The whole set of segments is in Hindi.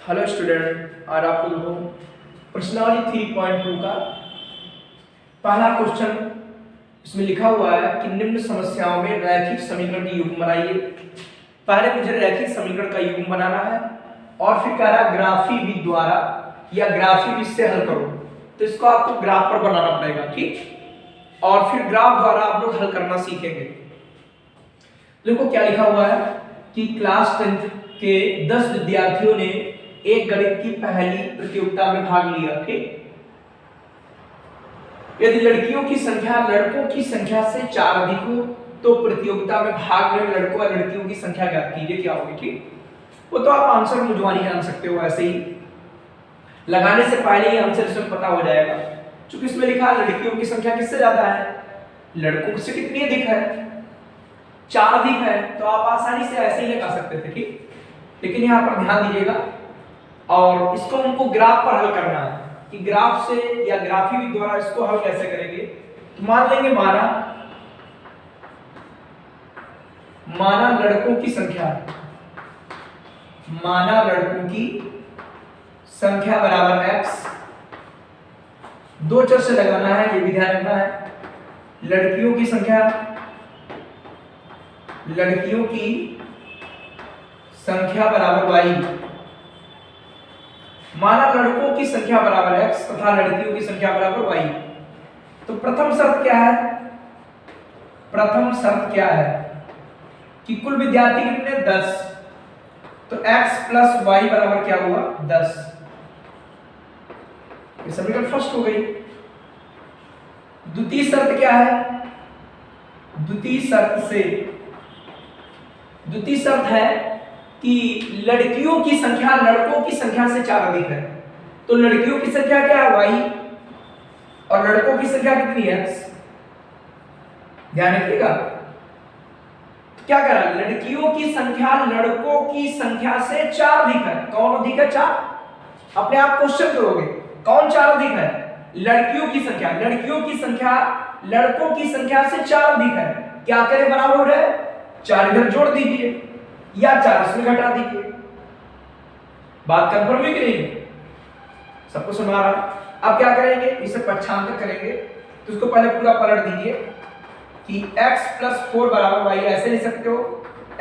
हेलो स्टूडेंट, आज आप लोगों को पर्सनालिटी 3.2 का पहला क्वेश्चन इसमें लिखा हुआ है कि निम्न समस्याओं में रैखिक समीकरण की युग्म बनाइए। पहले मुझे रैखिक समीकरण का युग्म बनाना है और फिर कह रहा ग्राफी विधि द्वारा या ग्राफी विधि से हल करो। तो इसको आपको ग्राफ पर बनाना पड़ेगा, ठीक, और फिर ग्राफ द्वारा आप लोग हल करना सीखेंगे। देखो क्या लिखा हुआ है कि क्लास 10th के 10 विद्यार्थियों ने एक गणित की पहली प्रतियोगिता में भाग लिया, ठीक। यदि लड़कियों की संख्या लड़कों की संख्या से 4 अधिक हो तो प्रतियोगिता में भाग लेने लड़कों और लड़कियों की संख्या ज्ञात कीजिए, क्या होगी, ठीक। वो तो आप आंसर मुझवानी जान सकते हो, ऐसे ही लगाने से पहले ही आंसर इसमें पता हो जाएगा। क्योंकि इसमें लिखा है लड़कियों की संख्या किससे ज्यादा है, लड़कों से कितनी अधिक है, 4 अधिक है। तो आप आसानी से ऐसे ही लगा सकते थे, ठीक। लेकिन यहाँ पर ध्यान दीजिएगा और इसको हमको ग्राफ पर हल करना है कि ग्राफ से या ग्राफी विधि द्वारा इसको हल कैसे करेंगे। तो मान लेंगे माना लड़कों की संख्या बराबर x। दो चर से लगाना है, ये भी ध्यान रखना है। लड़कियों की संख्या बराबर y। माना लड़कों की संख्या बराबर x तथा लड़कियों की संख्या बराबर y। तो प्रथम शर्त क्या है कि कुल विद्यार्थी कितने, 10। तो x प्लस y बराबर क्या हुआ, 10। ये समीकरण फर्स्ट हो गई। द्वितीय शर्त क्या है, द्वितीय शर्त है कि लड़कियों की संख्या लड़कों की संख्या से 4 अधिक है। तो लड़कियों की संख्या क्या है, y, और लड़कों की संख्या कितनी है, x। ध्यान रखिएगा। तो क्या करा, लड़कियों की संख्या लड़कों की संख्या से 4 अधिक है। कौन अधिक है, 4। अपने आप क्वेश्चन करोगे कौन 4 अधिक है, लड़कियों की संख्या लड़कों की संख्या से 4 अधिक है। क्या करें, बराबर हो रहा है, 4 इधर जोड़ दीजिए या 4 इसमें घटा दीजिए। बात कंफर्म हुई कि नहीं, सबको सुना रहा। अब क्या करेंगे, इसे पक्षांतर करेंगे। तो इसको पहले पूरा पलट दीजिए कि x प्लस 4 बराबर y, ऐसे लिख सकते हो।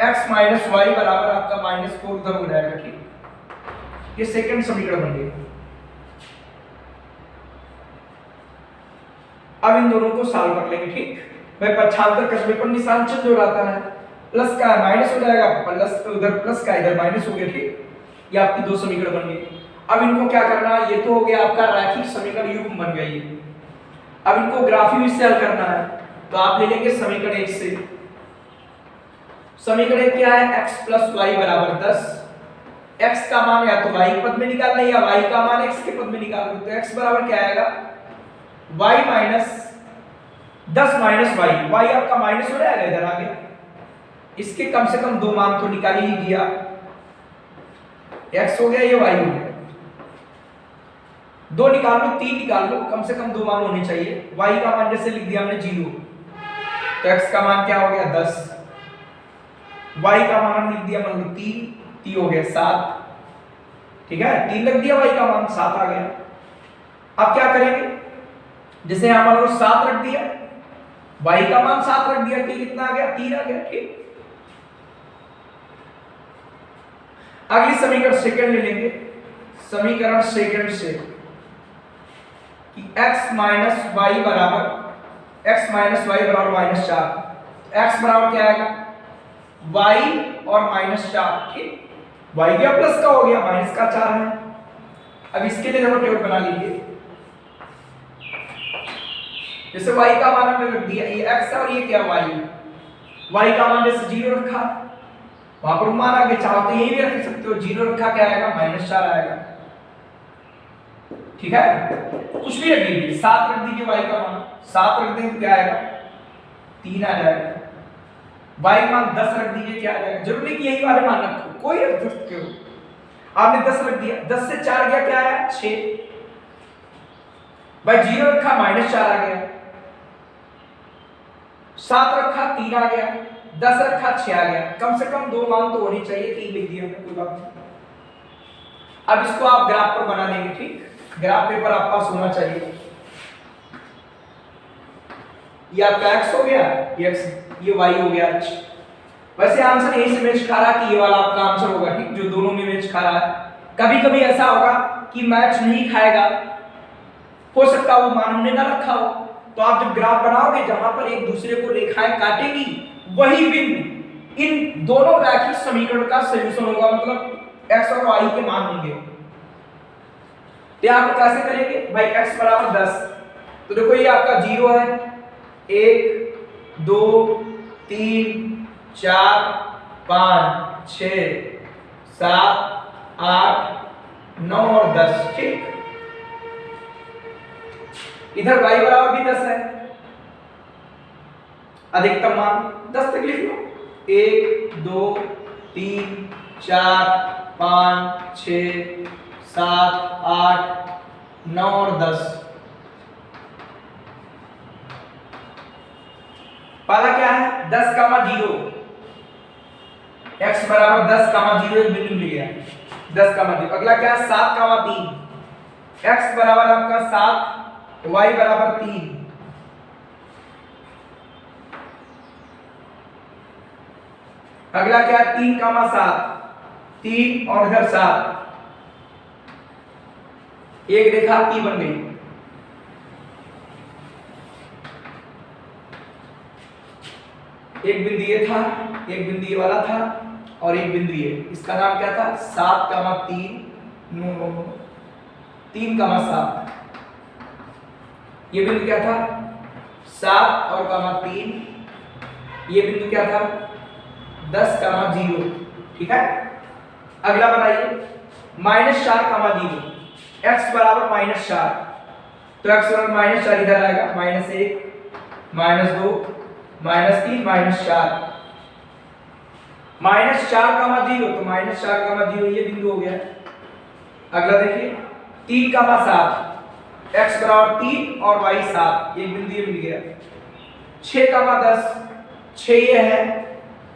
x माइनस y बराबर आपका -4 उधर हो जाएगा, ठीक। ये सेकंड समीकरण बन गया। अब इन दोनों को सॉल्व कर लेंगे, ठीक। भाई पक्षांतर करने पर निशान चेंज हो जाता है, प्लस का माइनस हो जाएगा, प्लस उधर प्लस का इधर माइनस हो गया, ठीक। ये आपकी दो समीकरण बन गए। अब इनको क्या करना है, ये तो हो गया आपका रैखिक समीकरण युग्म बन गई। अब इनको ग्राफी विधि से हल करना है। तो आप ले लेंगे समीकरण 1 से। समीकरण 1 क्या है, x प्लस y बराबर 10। x का मान या तो y पद में निकालना है या y का मान x के पद में निकालना। तो x बराबर क्या आएगा, y माइनस 10 माइनस y आपका माइनस हो जाएगा इधर आगे। इसके कम से कम 2 मान तो निकाल ही दिया, x हो गया, ये y हो गया। 2 निकाल लो, 3 निकाल लो, कम से कम 2 मान होने चाहिए। y का मान जैसे लिख दिया हमने 0, तो x का मान क्या हो गया 10। y का मान हम लिख दिया मतलब 3 हो गया 7, ठीक है। 3 लग दिया, y का मान 7 आ गया। अब क्या करेंगे, जैसे यहां मान लो 7 रख दिया, y का मान 7 रख दिया, t कितना आ गया, 3 आ गया, ठीक। अगली समीकरण सेकंड ले लेंगे। समीकरण सेकंड से कि x माइनस वाई बराबर -4। x बराबर क्या आएगा, y और -4, ठीक। y गया प्लस का हो गया, माइनस का 4 है। अब इसके लिए देखो टेबल बना लीजिए। जैसे y का मान हमने रख दिया, ये x है और ये क्या y का मान जैसे 0 रखा, वहां पर मान आगे चाहो तो यही भी रख सकते हो, 0 रखा, क्या आएगा -4 आएगा, ठीक है। कुछ भी रख लीजिए, 7 रख दीजिए, y का मान 7 रख देंगे तो क्या आएगा 3 आ जाएगा। y का मान 10 रख दीजिए, क्या आ जाएगा, जरूरी नहीं कि यही वाले मान रखो, कोई रख सकते हो। आपने 10 रख दिया, 10 से 4 गया, क्या आया 6। भाई 0 रखा, -4 आ गया। 7 रखा, 3 आ गया। 10 रखा 6 आ गया। कम से कम 2 मान तो होनी चाहिए, 3 लिख दिया हमने, कोई बात नहीं। अब इसको आप ग्राफ पर बना लेंगे, ठीक, ग्राफ पेपर आपका पास होना चाहिए। ये आपका x हो गया, ये y हो गया h। वैसे आंसर यही से मैच खा रहा है कि ये वाला आपका आंसर होगा, ठीक, जो दोनों में मैच खा रहा है। कभी कभी ऐसा होगा कि मैच नहीं खाएगा, हो सकता वो मान हमने ना रखा हो, तो आप जब ग्राफ बनाओगे जहां पर एक दूसरे को रेखाएं काटेगी, वही बिंदु इन दोनों रैखिक समीकरण का सॉल्यूशन होगा, मतलब x और y के मान होंगे। तो यहां पर कैसे करेंगे भाई, x बराबर 10, तो देखो ये आपका 0 है, 1 2 3 4 5 6 7 8 9 और 10, ठीक। इधर y बराबर भी 10 है, अधिकतम मान 10 तक लिख लो, 1 2 3 4 5 6 7 8 9 और 10। पहला क्या है 10, 0, x बराबर 10, 0 एक बिंदु लिया 10, 0। अगला क्या है 7, 3, x बराबर आपका 7, y बराबर 3। अगला क्या है 3, 7, 3 और इधर 7, एक रेखा की बन गई। एक बिंदु ये था, एक बिंदु ये वाला था और एक बिंदु ये, इसका नाम क्या था 7, 3 3, 7। ये बिंदु क्या था 7 और 3, ये बिंदु क्या था 10, 0, ठीक है। अगला बनाइए -4, 0, x बराबर -4, तो x बराबर -4 इधर आएगा, -1 -2 -3 -4, -4, 0, तो -4, 0 ये बिंदु हो गया। अगला देखिए 3, 7, x बराबर 3 और y 7, ये बिंदु ये मिल गया। 6, 10, 6 ये है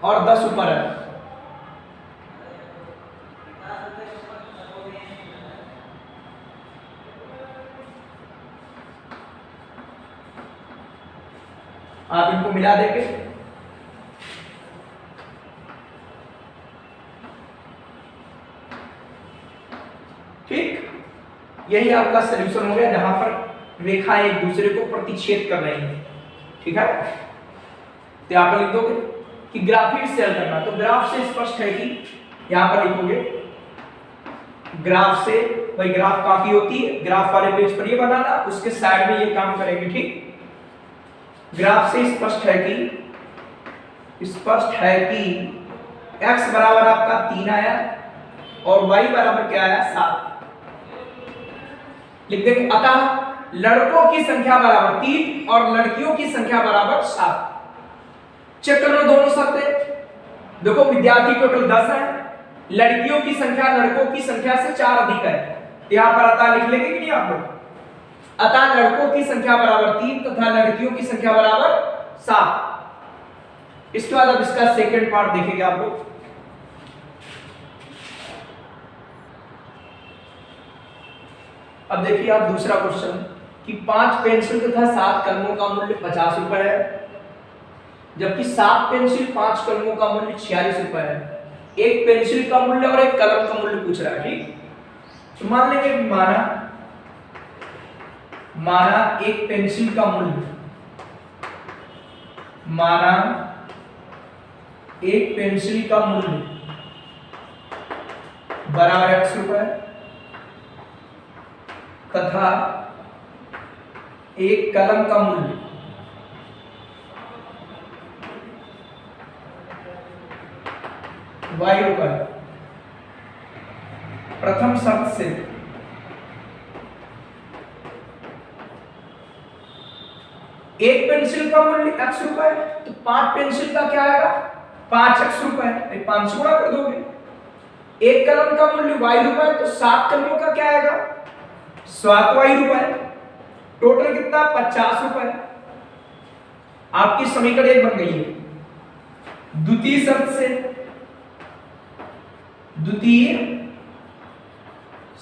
और 10 ऊपर है। आप इनको मिला देंगे, ठीक, यही आपका सॉल्यूशन हो गया जहां पर रेखाएं एक दूसरे को प्रतिच्छेद कर रही हैं, ठीक है। तो यहां पर लिख दोगे कि ग्राफिक से हल करना, तो ग्राफ से स्पष्ट है कि यहां पर लिखोगे ग्राफ से, भाई ग्राफ काफी होती है, ग्राफ वाले पेज पर ये बनाना, उसके साइड में ये काम करेंगे, ठीक। ग्राफ से स्पष्ट है कि x बराबर आपका 3 आया और y बराबर क्या आया 7, लिख देंगे। अतः लड़कों की संख्या बराबर 3 और लड़कियों की संख्या बराबर 7। चेक कर लो दोनों शर्तें, देखो विद्यार्थी टोटल 10 है, लड़कियों की संख्या लड़कों की संख्या से 4 अधिक है, यहां पर अतः लिख लेंगे कि नहीं आप लोग, अतः लड़कों की संख्या बराबर 3 तथा लड़कियों की संख्या बराबर 7। इसके बाद अब इसका सेकंड पार्ट देखेंगे आप लोग। अब देखिए आप दूसरा क्वेश्चन कि 5 पेंसिल तथा 7 कलमों का मूल्य 50 रुपए है, जबकि 7 पेंसिल 5 कलमों का मूल्य 46 रुपए है। एक पेंसिल का मूल्य और एक कलम का मूल्य पूछ रहा है, ठीक। तो मान लेंगे माना एक पेंसिल का मूल्य, माना एक पेंसिल का मूल्य बराबर x रुपए तथा एक कलम का मूल्य y रुपए। प्रथम शर्त से एक पेंसिल का मूल्य x रुपए, तो 5 पेंसिल का क्या आएगा 5x रुपए, 5 गुणा कर दोगे। एक कलम का मूल्य y रुपए, तो 7 कलमों का क्या आएगा 7y रुपए, टोटल कितना 50 रुपए। आपकी समीकरण एक बन गई है। द्वितीय शर्त से, द्वितीय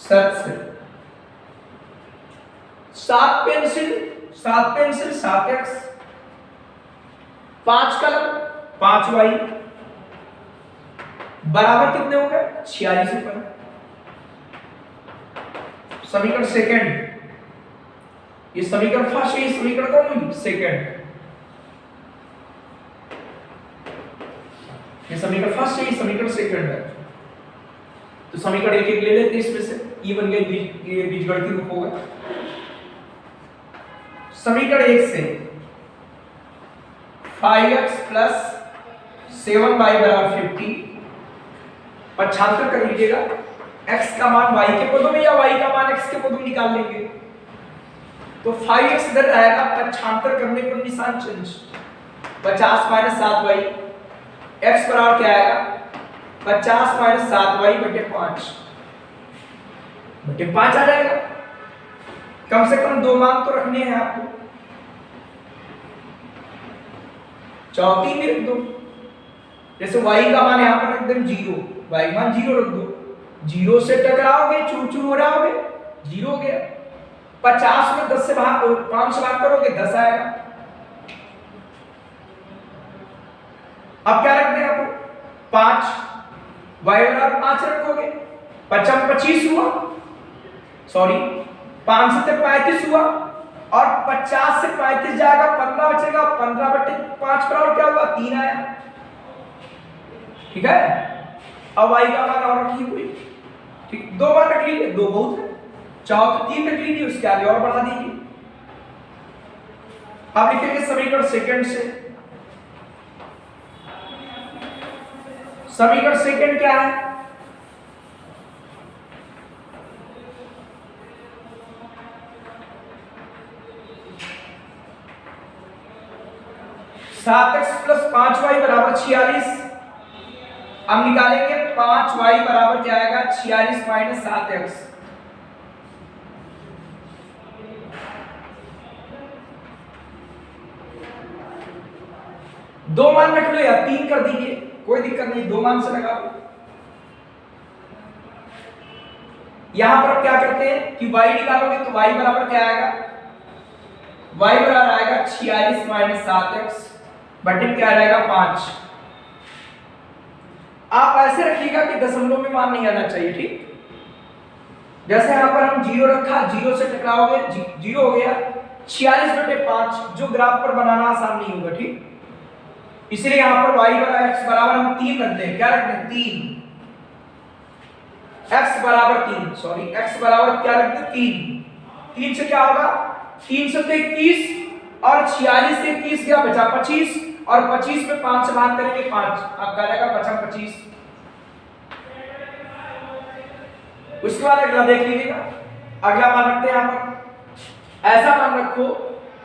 शर्त से 7 पेंसिल 7x, 5 कलम 5y बराबर कितने हो गए 46 रुपए। समीकरण सेकंड, ये समीकरण फर्स्ट है, ये समीकरण कौन हुई सेकंड, ये समीकरण फर्स्ट है, ये समीकरण सेकंड है। तो समीकरण एक एक ले लेते हैं इसमें से, ये बन गया ये बीजगणितीय रूप होगा। समीकरण एक से 5x प्लस 7y बराबर 50 पक्षांतर कर लीजिएगा, x का मान y के पदों में या y का मान x के पदों में निकाल लेंगे। तो 5x इधर आएगा, पक्षांतर करने पर निशान चेंज, 50 माइनस 7y, x बराबर क्या आएगा 50 माइनस 7y बटे 5 आ जाएगा। कम से कम 2 मान तो रखने हैं आपको, चौथी में रख दो। जैसे y का मान यहां पर रख दें 0, y मान 0 रख दो, 0 से टकराओगे चूर चूर हो जाओगे, 0 हो गया। 50 में 10 से भाग 5 से भाग करोगे 10 आएगा। अब क्या रख दें आपको 5, y बराबर 5 रखोगे, 55 25 हुआ, सॉरी 5 से 35 हुआ, और 50 से 35 जाएगा 15 बचेगा, 15 बटे 5 बराबर क्या हुआ 3 आया। ठीक है, अब y का मान और रखी हुई, ठीक 2 बार रख लीजिए, 2 बहुत है, चाहो तो 3 रख लीजिए, उसके आगे और बढ़ा दीजिए। अब लिखेंगे समीकरण सेकंड से, समीकरण सेकंड क्या है 7x प्लस 5y बराबर 46। अब निकालेंगे 5y बराबर क्या आएगा 46 माइनस 7x। दो मान रख लो या 3 कर दीजिए, कोई दिक्कत नहीं, 2 मान से लगाओ। यहां पर क्या करते हैं कि y निकालोगे तो y बराबर क्या आएगा, y बराबर आएगा 46 माइनस 7x बटे क्या रहेगा 5। आप ऐसे रखिएगा कि दशमलव में मान नहीं आना चाहिए, ठीक। जैसे यहां पर हम 0 रखा, 0 से टकराओगे 0 हो गया, 46 बटे 5 जो ग्राफ पर बनाना आसान नहीं होगा, ठीक। इसलिए यहां पर y बराबर x बराबर हम 3 रखते हैं, क्या रखते हैं 3, x बराबर 3, सॉरी x बराबर क्या रखते हैं 3। 3 से क्या होगा 3 से 21 और 46 से 21 क्या बचा 25, और 25 में 5 से भाग करेंगे 5, आपका आ जाएगा 25। उसके बाद अगला देख लीजिएगा, अगला मान रखते हैं यहां पर, ऐसा मान रखो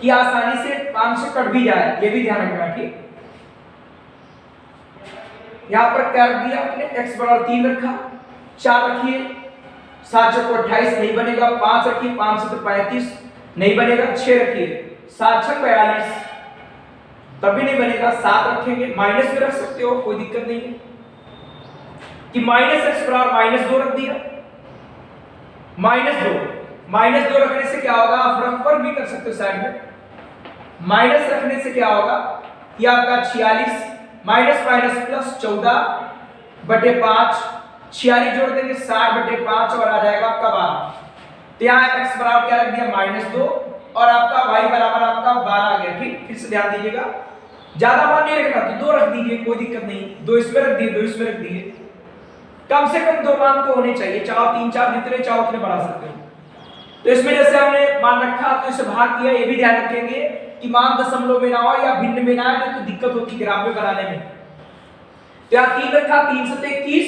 कि आसानी से 5 से कट भी जाए, ये भी ध्यान रखना, ठीक। यहां पर क्या रख दिया आपने x बराबर 3 रखा, 4 रखिए, 7 चौको 28 नहीं बनेगा, 5 रखिए, 5 से तो 35 नहीं बनेगा, 6 रखिए, 7 छक 42 तब भी नहीं बनेगा, 7 रखेंगे, माइनस में रख सकते हो, कोई दिक्कत नहीं है कि माइनस x बराबर -2 रख दिया, -2 रखने से क्या होगा, आप रफर भी कर सकते हो साइड में, माइनस रखने से क्या होगा कि आपका 46 माइनस माइनस प्लस 14 बटे 5, 46 जोड़ देंगे 60 बटे 5 और आ जाएगा आपका 12। तो यहाँ x बराबर क्या रख दिया -2 और आपका y बराबर आपका 12 आ गया, ठीक। फिर से ध्यान दीजिएगा, ज्यादा मान नहीं रखना तो 2 रख दीजिए, कोई दिक्कत नहीं, 2 इसमें रख दिए, 2 इसमें रख दिए, कम से कम 2 मान तो होने चाहिए, चाहो 3 4 जितने चाहो उतने बढ़ा सकते हो। तो इसमें जैसे हमने मान रखा तो इसे भाग किया, ये भी ध्यान रखेंगे कि मान दशमलव में ना हो या भिन्न में ना आए, नहीं तो दिक्कत होती ग्राफ में बनाने में। तो यहाँ 3 रखा, 3 से 21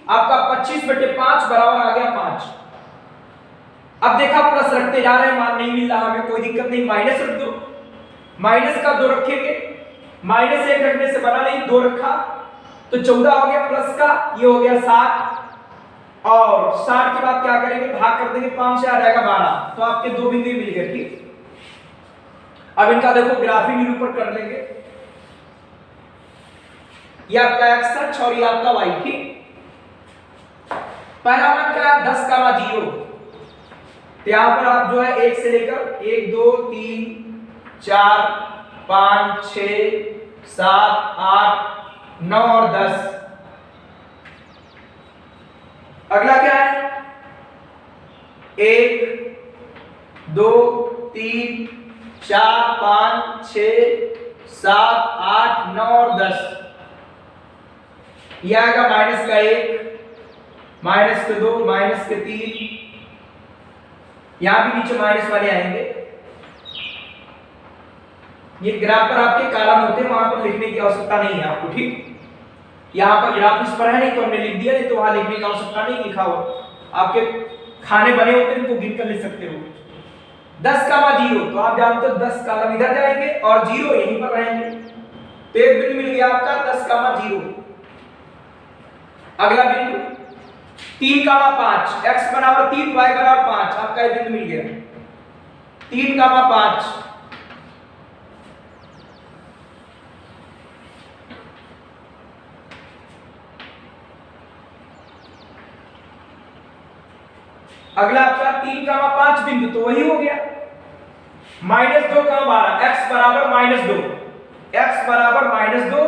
आपका 25 बटे 5 बराबर आ गया 5। अब देखा प्लस रखते जा रहे हैं, मान नहीं मिल रहा हमें, कोई दिक्कत नहीं, माइनस रख दो, माइनस का 2 रखेंगे, -1 रखने से बना नहीं, 2 रखा तो 14 हो गया, प्लस का ये हो गया 60, और 60 के बाद क्या करेंगे भाग कर देंगे, 5 से आ जाएगा 12, तो आपके 2 बिंदु मिल गए, ठीक। अब इनका देखो ग्राफिक निरूपण कर लेंगे, ये आपका x अक्ष और ये आपका y, ठीक। पहला मान क्या है 10, 0, तो यहाँ पर आप जो है 1 से लेकर 1 2 3 4 5 6 7 8 9 और 10। अगला क्या है? 1 2 3 4 5 6 7 8 9 और 10। यह आएगा माइनस का 1, माइनस के 2, माइनस के 3, यहां भी नीचे माइनस वाले आएंगे। ये ग्राफ पर आपके कॉलम होते हैं, वहां पर लिखने की आवश्यकता नहीं है आपको, ठीक। यहाँ पर ग्राफ इस पर है नहीं तो हमने लिख दिया, नहीं तो वहां लिखने की आवश्यकता नहीं, लिखा हुआ आपके खाने बने होते हैं, इनको गिनकर लिख सकते हो। 10 का 0 तो आप जानते हो 10 कॉलम इधर जाएंगे और 0 यहीं पर रहेंगे, तो एक बिंदु मिल गया आपका 10 का 0। अगला बिंदु 3 का 5, x बराबर 3 y बराबर 5, आपका ये बिंदु मिल गया 3 का 5। अगला आपका 3 का 5 बिंदु, तो वही हो गया -2 का 12, x बराबर -2, x बराबर -2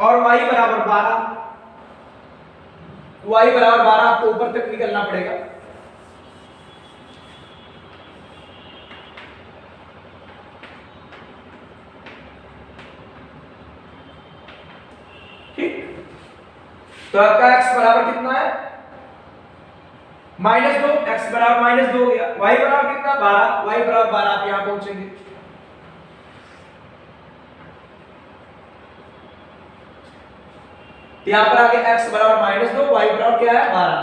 और y बराबर 12, y बराबर 12 आपको ऊपर तक निकलना पड़ेगा। ठीक, तो आपका x बराबर कितना है? -2, x बराबर -2 हो गया, y बराबर कितना? 12, y बराबर 12, आप यहां पहुंचेंगे। यहां पर आगे x बराबर -2, y बराबर क्या है? 12।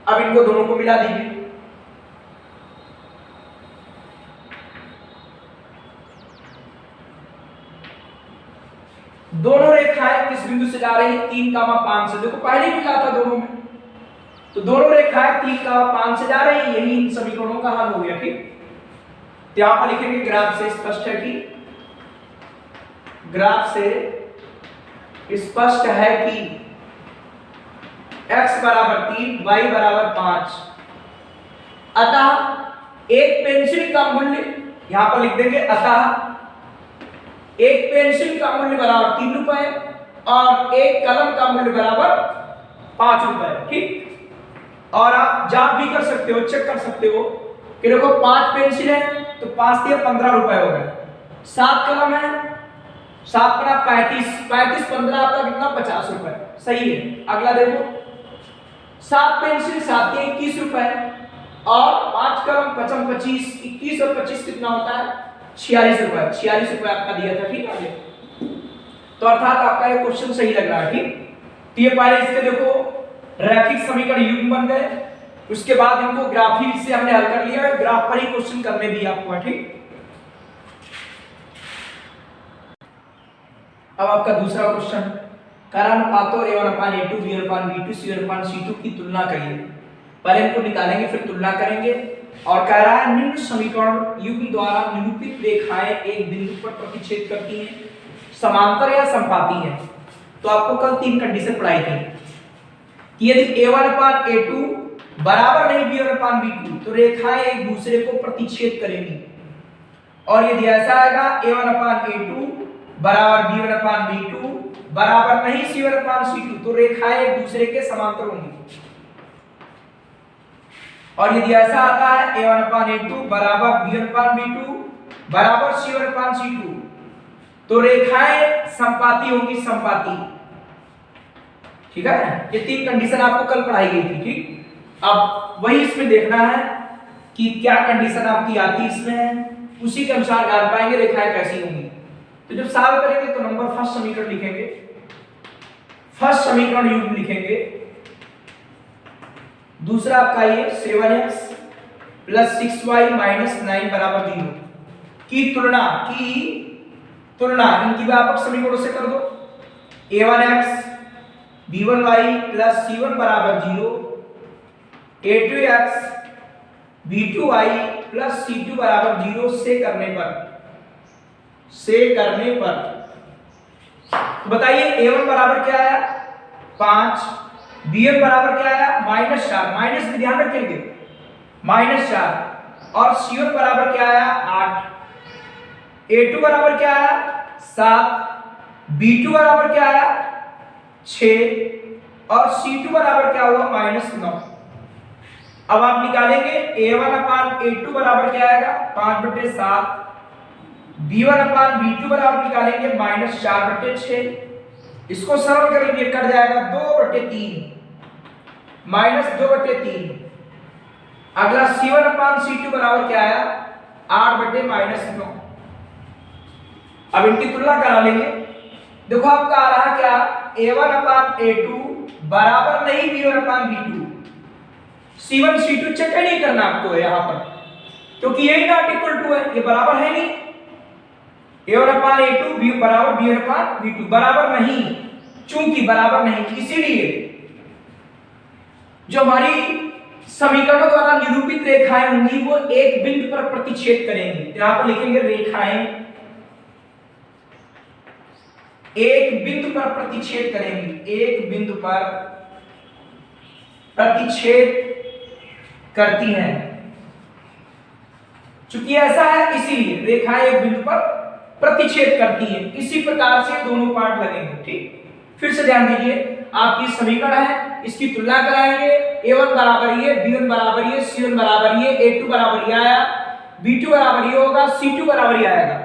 अब इनको दोनों को मिला दीजिए, दोनों रेखाएं किस बिंदु से जा रही है? 3, 5 से। देखो पहले ही मिला था दोनों में, तो दोनों रेखाएं 3, 5 से जा रही है, यही इन समीकरणों का हल हो गया। ठीक, तो यहां पर लिखेंगे ग्राफ से स्पष्ट है कि ग्राफ से स्पष्ट है कि x बराबर 3, y बराबर 5, अतः एक पेंसिल का मूल्य, यहां पर लिख देंगे अतः एक पेंसिल का मूल्य बराबर 3 रुपए और एक कलम का मूल्य बराबर 5 रुपए। ठीक, और आप जांच भी कर सकते हो, चेक कर सकते हो कि देखो 5 पेंसिल है तो 5 से 15 रुपए हो गए, 7 कलम है 7 पर 35, 15 आपका कितना? 50 रुपए, सही है। अगला देखो 7 पेंसिल 7 के 21 रुपए और 5 कलम 25, 21 और 25 कितना होता है? 46 रुपए, 46 रुपए आपका दिया था। ठीक है, तो अर्थात आपका ये क्वेश्चन सही लग रहा है। ठीक, तो ये पहले इसके देखो रैखिक समीकरण युग्म बन गए, उसके बाद इनको ग्राफिक से हमने हल कर लिया, ग्राफ पर ही क्वेश्चन करने भी आपको है। ठीक, अब आपका दूसरा क्वेश्चन, करानुपातों a1/a2 b1/b2 c1/c2 की तुलना करिए। पहले इनको निकालेंगे फिर तुलना करेंगे, और कह रहा है निम्न समीकरण युग्म द्वारा निरूपित रेखाएं एक बिंदु पर प्रतिच्छेद करती हैं, समांतर या समपाती हैं। तो आपको कल 3 कंडीशन पढ़ाई थी कि यदि a1/a2 बराबर नहीं b1/b2 तो रेखाएं एक दूसरे को प्रतिच्छेद करेंगी, और यदि ऐसा आएगा a1/a2 बराबर b1/b2 बराबर नहीं c1/c2 तो रेखाएं एक दूसरे के समांतर होंगी, और यदि ऐसा आता है a1/a2 बराबर b1/b2 बराबर c1/c2 तो रेखाएं समपाती होंगी, समपाती। ठीक है, ये 3 कंडीशन आपको कल पढ़ाई गई थी। ठीक, अब वही इसमें देखना है कि क्या कंडीशन आपकी आती इसमें, उसी के अनुसार जान पाएंगे रेखाएं कैसी होंगी। तो जब सॉल्व करेंगे तो नंबर फर्स्ट समीकरण लिखेंगे, फर्स्ट समीकरण युग्म लिखेंगे, दूसरा आपका ये 7x + 6y - 9 बराबर 0 की तुलना इनकी व्यापक समीकरणों से कर दो। a1x b1y + c1 बराबर 0, a2x b2y + c2 बराबर 0 से करने पर बताइए a1 बराबर क्या आया? 5, bn बराबर क्या आया? -4, माइनस में ध्यान रखेंगे -4 और C1 बराबर क्या आया 8, A2 बराबर क्या आया 7, B2 बराबर क्या आया 6 और C2 बराबर क्या हुआ -9। अब आप निकालेंगे A1 अपान A2 बराबर क्या आएगा 5/7, B1 अपान B2 बराबर निकालेंगे -4/6, इसको सरल करेंगे कट जाएगा 2/3 -2/3। अगला C1 अपान C2 बराबर क्या आया 8/-9। अब इनकी तुलना करा लेंगे। देखो आपका आ रहा क्या A1 अपान A2 बराबर नहीं B1 अपान B2। C1 C2 चेक नहीं करना आपको यहां पर, क्योंकि यही नॉट इक्वल टू है, ये बराबर है नहीं। A1 अपान A2 B बराबर B1 अपान B2 बराबर नहीं, चूंकि बराबर नहीं इसीलिए जो हमारी समीकरणों द्वारा निरूपित रेखाएं होंगी वो एक बिंदु पर प्रतिच्छेद करेंगी। यहां पर लिखेंगे रेखाएं एक बिंदु पर प्रतिच्छेद करेंगी, एक बिंदु पर प्रतिच्छेद करती हैं। चूंकि ऐसा है इसीलिए रेखाएं एक बिंदु पर प्रतिच्छेद करती हैं। इसी प्रकार से दोनों पार्ट लगेंगे। ठीक, फिर से ध्यान दीजिए, आपकी समीकरण है, इसकी तुलना कराएंगे। A1 बराबर ये, B1 बराबर ये, C1 बराबर ये, A2 बराबर ये आया, B2 बराबर ये होगा, C2 बराबर ये आएगा।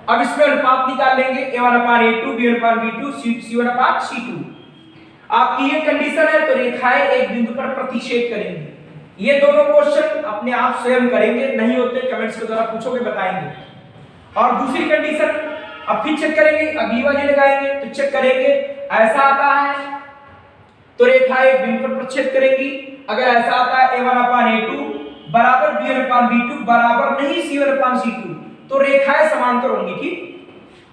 अब इसमें अनुपात निकाल लेंगे A1 अपान A2, B1 अपान B2, C1 अपान C2। आपकी ये कंडीशन है तो रेखाएं एक बिंदु पर प्रतिच्छेद करेंगी। ये दोनों क्वेश्चन अपने आप स्वयं करेंगे, नहीं होते कमेंट्स के द्वारा पूछोगे बताएंगे। और दूसरी कंडीशन अब फिर चेक करेंगे, अगली वाली लगाएंगे तो चेक करेंगे ऐसा आता है तो रेखाएं एक बिंदु पर प्रतिच्छेद करेंगी। अगर ऐसा आता है A1 अपान A2 बराबर B1 अपान B2 बराबर नहीं C1 अपान C2 तो रेखाएं समांतर होंगी। ठीक,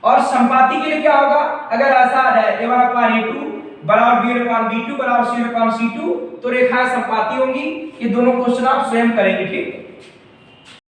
और संपाती के लिए क्या होगा, अगर ऐसा आ जाए A1 अपान A2 बराबर B1 अपान B2 बराबर C1 अपान C2 तो रेखाएं संपाती होंगी। ये दोनों क्वेश्चन आप स्वयं करेंगे। ठीक।